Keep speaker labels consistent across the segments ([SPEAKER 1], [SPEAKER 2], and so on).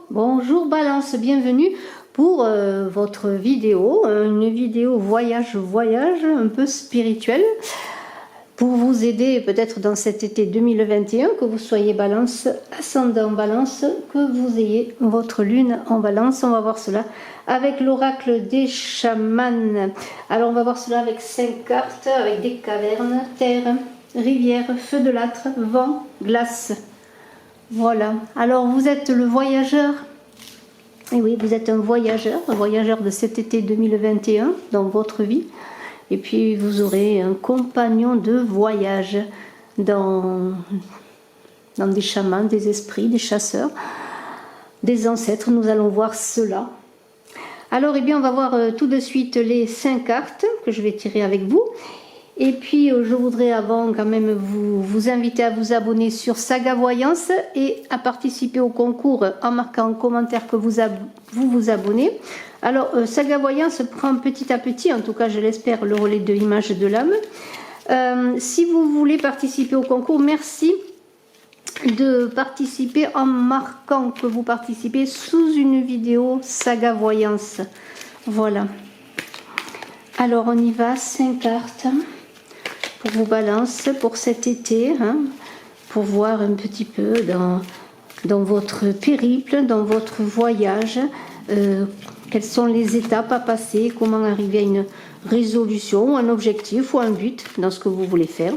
[SPEAKER 1] Bonjour Balance, bienvenue pour votre vidéo, une vidéo voyage un peu spirituelle pour vous aider peut-être dans cet été 2021, que vous soyez Balance, ascendant Balance, que vous ayez votre lune en Balance. On va voir cela avec l'oracle des chamans. Alors on va voir cela avec 5 cartes, avec des cavernes, terre, rivière, feu de l'âtre, vent, glace. Voilà, alors vous êtes le voyageur, et oui, vous êtes un voyageur de cet été 2021 dans votre vie, et puis vous aurez un compagnon de voyage dans des chamans, des esprits, des chasseurs, des ancêtres. Nous allons voir cela. Alors, eh bien, on va voir tout de suite les 5 cartes que je vais tirer avec vous. Et puis, je voudrais avant quand même vous inviter à vous abonner sur Saga Voyance et à participer au concours en marquant en commentaire que vous vous abonnez. Alors, Saga Voyance prend petit à petit, en tout cas je l'espère, le relais de l'image de l'âme. Si vous voulez participer au concours, merci de participer en marquant que vous participez sous une vidéo Saga Voyance. Voilà. Alors, on y va, 5 cartes. Pour vous Balance pour cet été, hein, pour voir un petit peu dans votre périple, dans votre voyage, quelles sont les étapes à passer, comment arriver à une résolution, un objectif ou un but dans ce que vous voulez faire.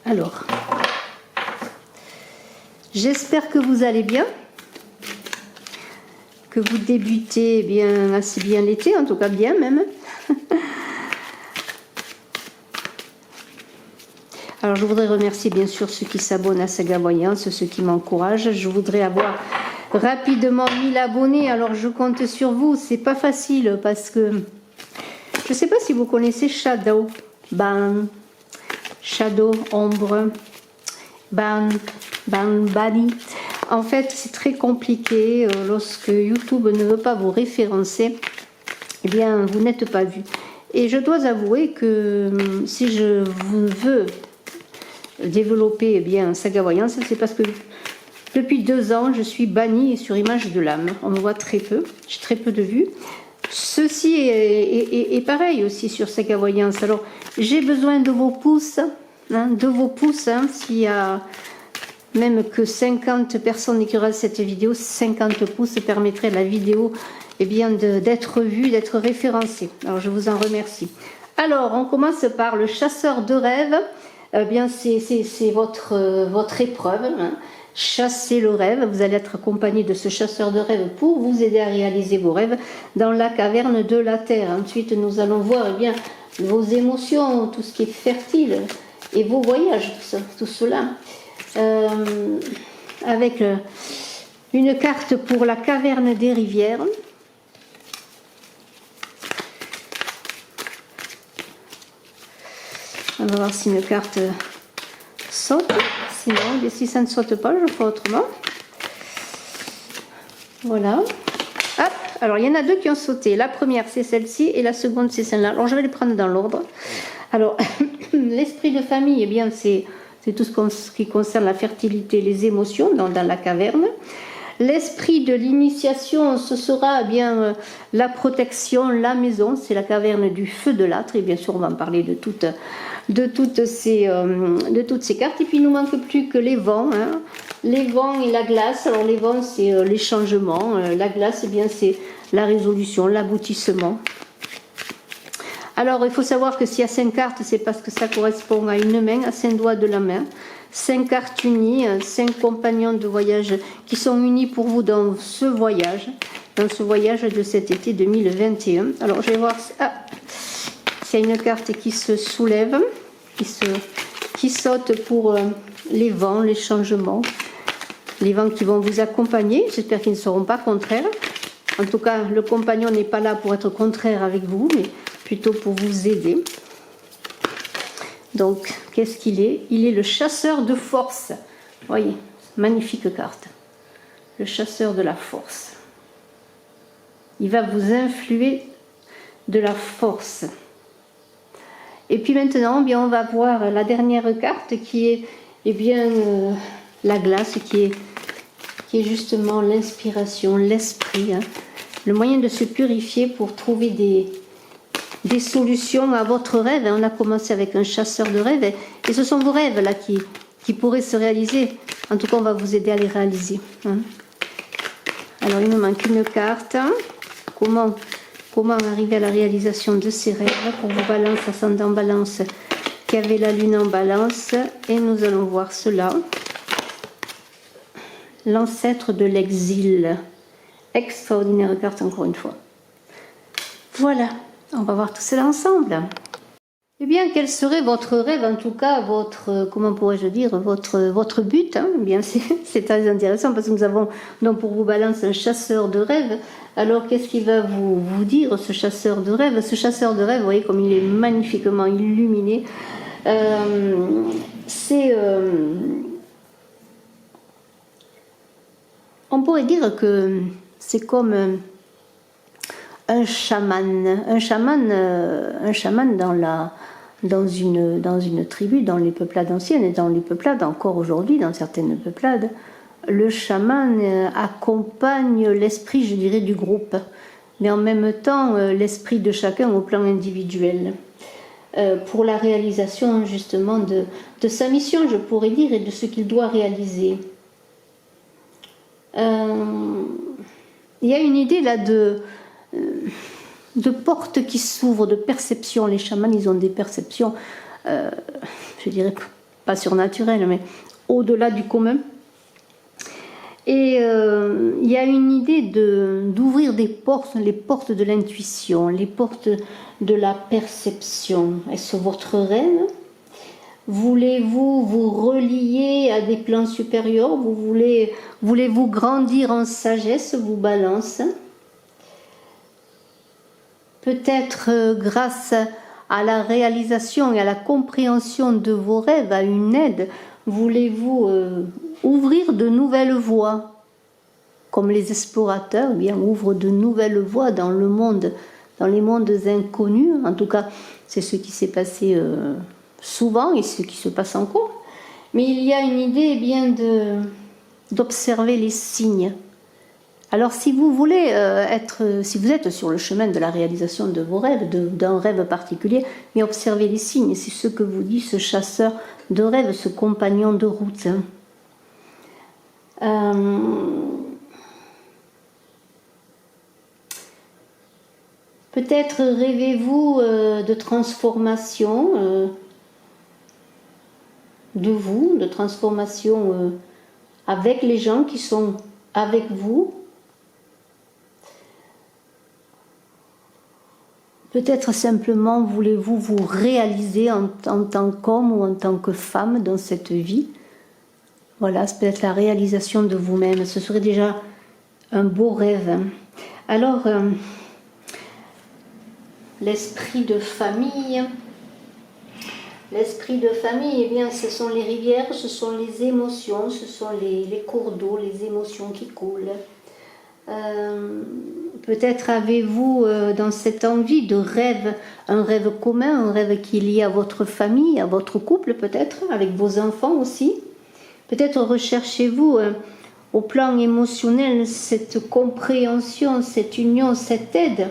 [SPEAKER 1] Alors, j'espère que vous allez bien, que vous débutez bien, assez bien l'été, en tout cas bien même. Alors je voudrais remercier bien sûr ceux qui s'abonnent à Saga Voyance, ceux qui m'encouragent. Je voudrais avoir rapidement 1000 abonnés, alors je compte sur vous. C'est pas facile parce que je ne sais pas si vous connaissez Shadow, Shadow, ombre, Bani. En fait c'est très compliqué lorsque YouTube ne veut pas vous référencer, eh bien vous n'êtes pas vu. Et je dois avouer que si je veux développer eh bien Saga Voyance, c'est parce que depuis 2 ans je suis bannie sur Image de l'âme. On me voit très peu, j'ai très peu de vues. Ceci est pareil aussi sur Saga Voyance. Alors j'ai besoin de vos pouces, s'il y a même que 50 personnes qui regardent cette vidéo, 50 pouces permettraient à la vidéo eh bien d'être vue, d'être référencée. Alors je vous en remercie. Alors on commence par le chasseur de rêves. Eh bien c'est votre épreuve, hein. Chassez le rêve, vous allez être accompagné de ce chasseur de rêve pour vous aider à réaliser vos rêves dans la caverne de la terre. Ensuite nous allons voir eh bien vos émotions, tout ce qui est fertile et vos voyages, tout cela avec une carte pour la caverne des rivières. On va voir si une carte saute. Sinon, si ça ne saute pas, je ferai autrement. Voilà. Hop. Alors, il y en a 2 qui ont sauté. La première, c'est celle-ci. Et la seconde, c'est celle-là. Alors, je vais les prendre dans l'ordre. Alors, l'esprit de famille, eh bien, c'est tout ce qui concerne la fertilité, les émotions dans la caverne. L'esprit de l'initiation, ce sera eh bien la protection, la maison, c'est la caverne du feu de l'âtre. Et bien sûr, on va en parler de toutes ces cartes. Et puis, il ne nous manque plus que les vents, hein. Les vents et la glace. Alors, les vents, c'est les changements. La glace, eh bien, c'est la résolution, l'aboutissement. Alors, il faut savoir que s'il y a 5 cartes, c'est parce que ça correspond à une main, à 5 doigts de la main. 5 cartes unies, 5 compagnons de voyage qui sont unis pour vous dans ce voyage de cet été 2021. Alors, je vais voir s'il y a une carte qui se soulève, qui saute pour les vents, les changements, les vents qui vont vous accompagner. J'espère qu'ils ne seront pas contraires. En tout cas, le compagnon n'est pas là pour être contraire avec vous, mais plutôt pour vous aider. Donc, qu'est-ce qu'il est? Il est le chasseur de force. Voyez, magnifique carte. Le chasseur de la force. Il va vous influer de la force. Et puis maintenant, eh bien, on va voir la dernière carte qui est eh bien, la glace, qui est qui est justement l'inspiration, l'esprit, hein, le moyen de se purifier pour trouver des solutions à votre rêve. On a commencé avec un chasseur de rêves et ce sont vos rêves là qui pourraient se réaliser. En tout cas, on va vous aider à les réaliser. Hein. Alors, il me manque une carte. Comment arriver à la réalisation de ces rêves pour vos balances, ascendant balance, qui avait la lune en balance. Et nous allons voir cela. L'ancêtre de l'exil. Extraordinaire carte encore une fois. Voilà, on va voir tout cela ensemble. Eh bien, quel serait votre rêve, en tout cas, votre, comment pourrais-je dire, votre but, hein. Eh bien, c'est très intéressant parce que nous avons donc pour vous balance un chasseur de rêves. Alors, qu'est-ce qu'il va vous dire, ce chasseur de rêves? Ce chasseur de rêves, vous voyez comme il est magnifiquement illuminé. On pourrait dire que c'est comme un chaman dans une tribu, dans les peuplades anciennes et dans les peuplades encore aujourd'hui, dans certaines peuplades, le chaman accompagne l'esprit, je dirais, du groupe, mais en même temps l'esprit de chacun au plan individuel, pour la réalisation justement de sa mission, je pourrais dire, et de ce qu'il doit réaliser. Il y a une idée là de portes qui s'ouvrent, de perceptions. Les chamans, ils ont des perceptions, je dirais pas surnaturelles, mais au-delà du commun. Et il y a une idée d'ouvrir des portes, les portes de l'intuition, les portes de la perception. Est-ce votre rêve? Voulez-vous vous relier à des plans supérieurs? Voulez-vous grandir en sagesse, vous balance? Peut-être grâce à la réalisation et à la compréhension de vos rêves, à une aide, voulez-vous ouvrir de nouvelles voies? Comme les explorateurs, eh bien, ouvrent de nouvelles voies dans le monde, dans les mondes inconnus. En tout cas, c'est ce qui s'est passé souvent et ce qui se passe encore. Mais il y a une idée, eh bien, d'observer les signes. Alors, si vous voulez si vous êtes sur le chemin de la réalisation de vos rêves, d'un rêve particulier, mais observez les signes. C'est ce que vous dit ce chasseur de rêves, ce compagnon de route. Peut-être rêvez-vous de transformation de vous, de transformation avec les gens qui sont avec vous. Peut-être simplement voulez-vous vous réaliser en tant qu'homme ou en tant que femme dans cette vie. Voilà, c'est peut-être la réalisation de vous-même. Ce serait déjà un beau rêve. Alors, l'esprit de famille. L'esprit de famille, eh bien, ce sont les rivières, ce sont les émotions, ce sont les cours d'eau, les émotions qui coulent. Peut-être avez-vous dans cette envie de rêve, un rêve commun, un rêve qui est lié à votre famille, à votre couple peut-être, avec vos enfants aussi. Peut-être recherchez-vous au plan émotionnel cette compréhension, cette union, cette aide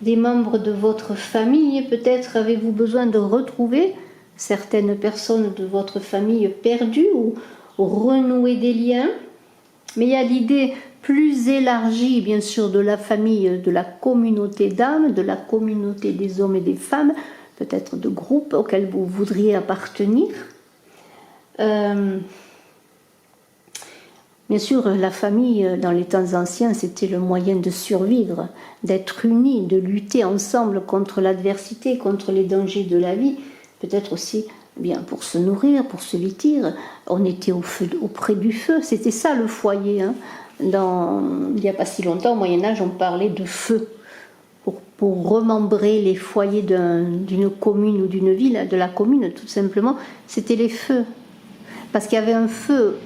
[SPEAKER 1] des membres de votre famille. Peut-être avez-vous besoin de retrouver certaines personnes de votre famille perdues ou renouer des liens. Mais il y a l'idée plus élargie, bien sûr, de la famille, de la communauté d'âmes, de la communauté des hommes et des femmes, peut-être de groupes auxquels vous voudriez appartenir. Bien sûr, la famille, dans les temps anciens, c'était le moyen de survivre, d'être unis, de lutter ensemble contre l'adversité, contre les dangers de la vie, peut-être aussi bien pour se nourrir, pour se vêtir. On était auprès du feu, c'était ça le foyer. Hein. Il n'y a pas si longtemps, au Moyen-Âge, on parlait de feu. Pour remembrer les foyers d'une commune ou d'une ville, de la commune, tout simplement, c'était les feux. Parce qu'il y avait un feu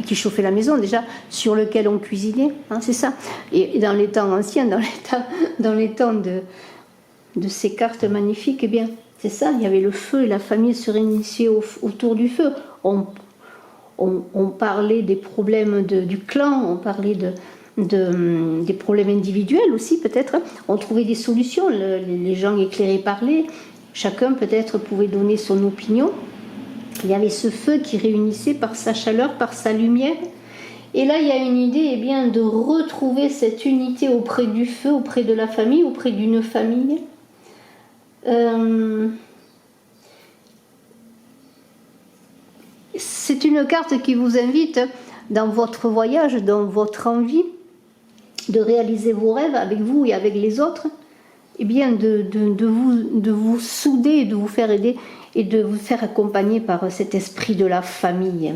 [SPEAKER 1] qui chauffait la maison déjà, sur lequel on cuisinait, hein, c'est ça. Et dans les temps anciens, dans les temps de ces cartes magnifiques, eh bien, c'est ça, il y avait le feu et la famille se réunissait autour du feu. on parlait des problèmes du clan, on parlait des problèmes individuels aussi peut-être. On trouvait des solutions, les gens éclairés parlaient, chacun peut-être pouvait donner son opinion. Il y avait ce feu qui réunissait par sa chaleur, par sa lumière. Et là, il y a une idée, eh bien, de retrouver cette unité auprès du feu, auprès de la famille, auprès d'une famille. C'est une carte qui vous invite dans votre voyage, dans votre envie de réaliser vos rêves avec vous et avec les autres, eh bien, de vous souder, de vous faire aider et de vous faire accompagner par cet esprit de la famille.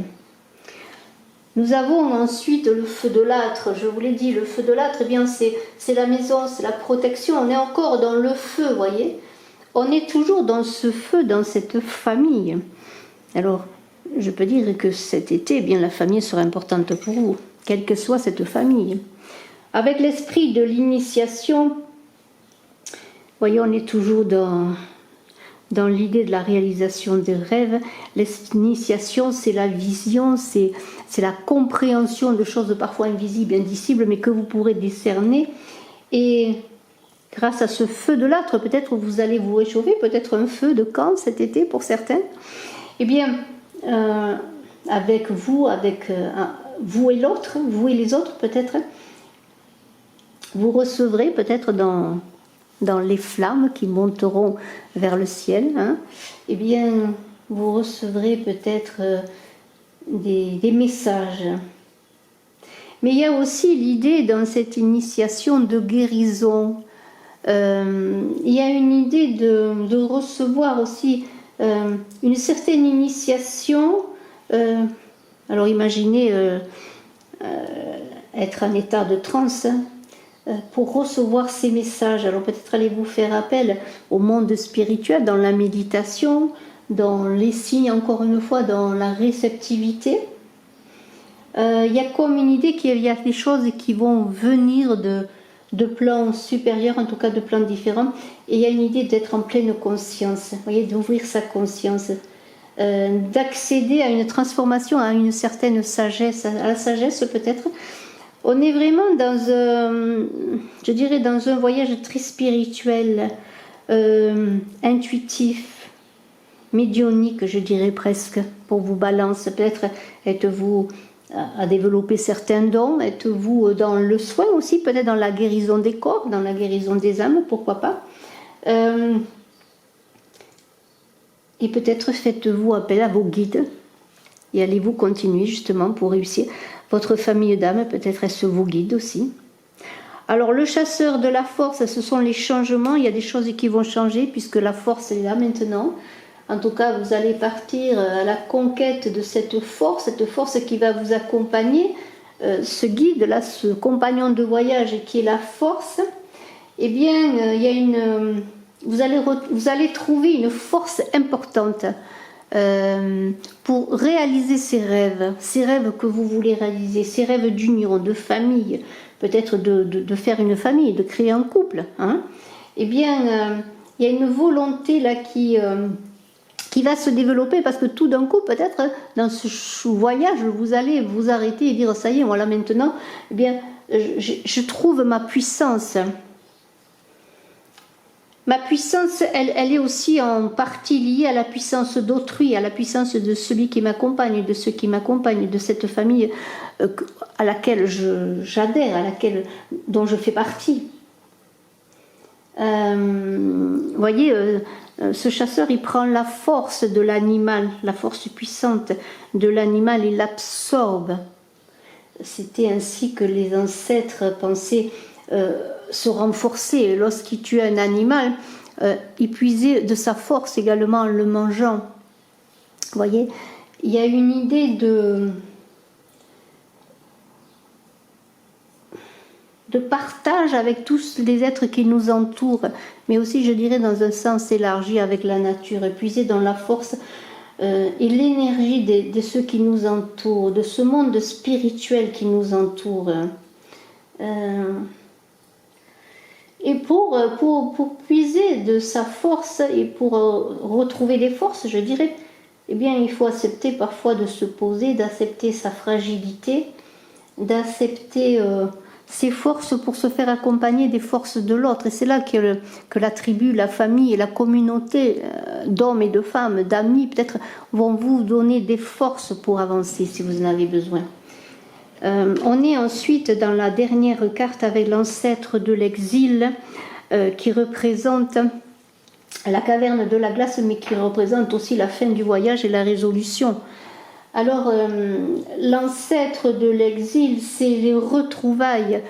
[SPEAKER 1] Nous avons ensuite le feu de l'âtre. Je vous l'ai dit, le feu de l'âtre, eh bien, c'est la maison, c'est la protection. On est encore dans le feu, voyez. On est toujours dans ce feu, dans cette famille. Alors, je peux dire que cet été, eh bien, la famille sera importante pour vous, quelle que soit cette famille. Avec l'esprit de l'initiation, voyez, on est toujours dans l'idée de la réalisation des rêves. L'initiation, c'est la vision, c'est la compréhension de choses parfois invisibles, indicibles, mais que vous pourrez décerner. Et grâce à ce feu de l'âtre, peut-être vous allez vous réchauffer, peut-être un feu de camp cet été pour certains. Eh bien, avec vous et l'autre, vous et les autres peut-être, vous recevrez peut-être dans les flammes qui monteront vers le ciel, eh bien, vous recevrez peut-être des messages. Mais il y a aussi l'idée dans cette initiation de guérison. Il y a une idée de recevoir aussi une certaine initiation. Alors imaginez être en état de transe pour recevoir ces messages. Alors peut-être allez-vous faire appel au monde spirituel, dans la méditation, dans les signes, encore une fois, dans la réceptivité. Il y a comme une idée qu'il y a des choses qui vont venir de plans supérieurs, en tout cas de plans différents, et il y a une idée d'être en pleine conscience, vous voyez, d'ouvrir sa conscience, d'accéder à une transformation, à une certaine sagesse, à la sagesse peut-être. On est vraiment je dirais, dans un voyage très spirituel, intuitif, médiumnique, je dirais presque, pour vous balance. Peut-être êtes-vous à développer certains dons, êtes-vous dans le soin aussi, peut-être dans la guérison des corps, dans la guérison des âmes, pourquoi pas. Et peut-être faites-vous appel à vos guides et allez-vous continuer justement pour réussir. Votre famille d'âmes, peut-être est-ce vos guides aussi. Alors le chasseur de la force, ce sont les changements, il y a des choses qui vont changer puisque la force est là maintenant. En tout cas, vous allez partir à la conquête de cette force qui va vous accompagner, ce guide-là, ce compagnon de voyage qui est la force. Eh bien, il y a vous allez trouver une force importante pour réaliser ces rêves que vous voulez réaliser, ces rêves d'union, de famille, peut-être de faire une famille, de créer un couple. Eh bien, il y a une volonté là qui va se développer parce que tout d'un coup, peut-être, dans ce voyage, vous allez vous arrêter et dire, ça y est, voilà maintenant, eh bien, je trouve ma puissance. Ma puissance, elle est aussi en partie liée à la puissance d'autrui, à la puissance de celui qui m'accompagne, de ceux qui m'accompagnent, de cette famille à laquelle j'adhère, dont je fais partie. Vous voyez, ce chasseur, il prend la force de l'animal, la force puissante de l'animal, il l'absorbe. C'était ainsi que les ancêtres pensaient se renforcer. Lorsqu'il tuait un animal, il puisait de sa force également en le mangeant. Vous voyez, il y a une idée de partage avec tous les êtres qui nous entourent, mais aussi, je dirais, dans un sens élargi avec la nature, puiser dans la force et l'énergie de ceux qui nous entourent, de ce monde spirituel qui nous entoure. Et pour puiser de sa force et pour retrouver des forces, je dirais, eh bien il faut accepter parfois de se poser, d'accepter sa fragilité, d'accepter ses forces pour se faire accompagner des forces de l'autre. Et c'est là que la tribu, la famille et la communauté d'hommes et de femmes, d'amis peut-être, vont vous donner des forces pour avancer si vous en avez besoin. On est ensuite dans la dernière carte avec l'ancêtre de l'exil qui représente la caverne de la glace, mais qui représente aussi la fin du voyage et la résolution. Alors, l'ancêtre de l'exil, c'est les retrouvailles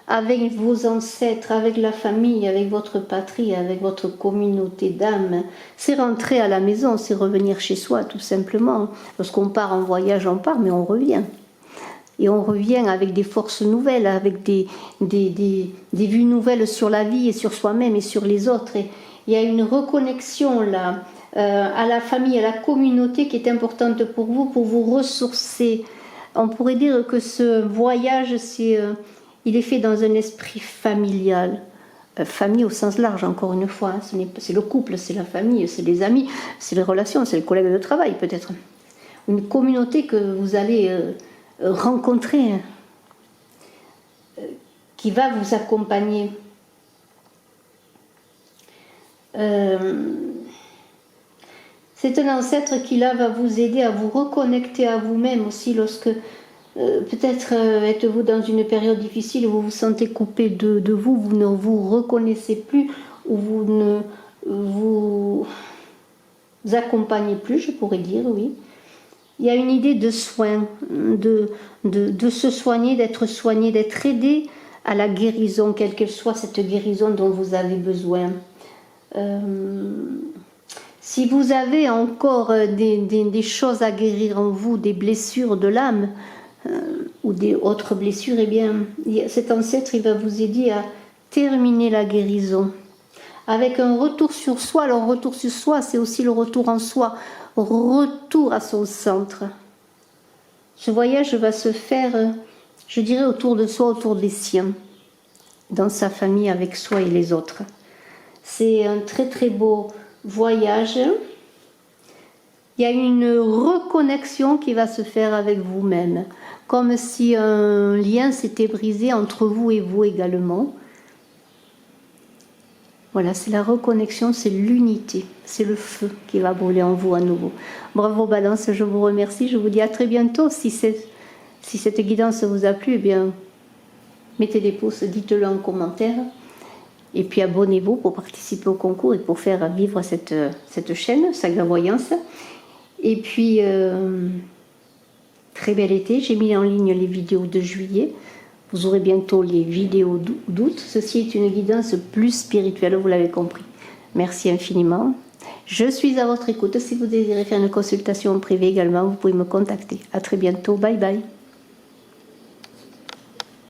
[SPEAKER 1] avec vos ancêtres, avec la famille, avec votre patrie, avec votre communauté d'âme. C'est rentrer à la maison, c'est revenir chez soi, tout simplement. Lorsqu'on part en voyage, on part, mais on revient. Et on revient avec des forces nouvelles, avec des vues nouvelles sur la vie et sur soi-même et sur les autres. Et il y a une reconnexion là, à la famille, à la communauté qui est importante pour vous ressourcer. On pourrait dire que ce voyage, il est fait dans un esprit familial. Famille au sens large, encore une fois. C'est le couple, c'est la famille, c'est les amis, c'est les relations, c'est les collègues de travail peut-être. Une communauté que vous allez rencontrer, qui va vous accompagner. C'est un ancêtre qui là va vous aider à vous reconnecter à vous-même aussi lorsque peut-être êtes-vous dans une période difficile où vous vous sentez coupé de vous, vous ne vous reconnaissez plus, ou vous ne vous accompagnez plus, je pourrais dire, oui. Il y a une idée de soin, de se soigner, d'être aidé à la guérison, quelle qu'elle soit cette guérison dont vous avez besoin. Si vous avez encore des choses à guérir en vous, des blessures de l'âme ou des autres blessures, eh bien, cet ancêtre il va vous aider à terminer la guérison. Avec un retour sur soi, alors retour sur soi, c'est aussi le retour en soi, retour à son centre. Ce voyage va se faire, je dirais, autour de soi, autour des siens, dans sa famille, avec soi et les autres. C'est un très très beau voyage. Il y a une reconnexion qui va se faire avec vous-même, comme si un lien s'était brisé entre vous et vous également. Voilà, c'est la reconnexion, c'est l'unité, c'est le feu qui va brûler en vous à nouveau. Bravo Balance, je vous remercie, je vous dis à très bientôt. Si cette guidance vous a plu, eh bien, mettez des pouces, dites-le en commentaire. Et puis abonnez-vous pour participer au concours et pour faire vivre cette chaîne, Saga Voyance. Et puis, très bel été, j'ai mis en ligne les vidéos de juillet. Vous aurez bientôt les vidéos d'août. Ceci est une guidance plus spirituelle, vous l'avez compris. Merci infiniment. Je suis à votre écoute. Si vous désirez faire une consultation en privé également, vous pouvez me contacter. À très bientôt. Bye bye.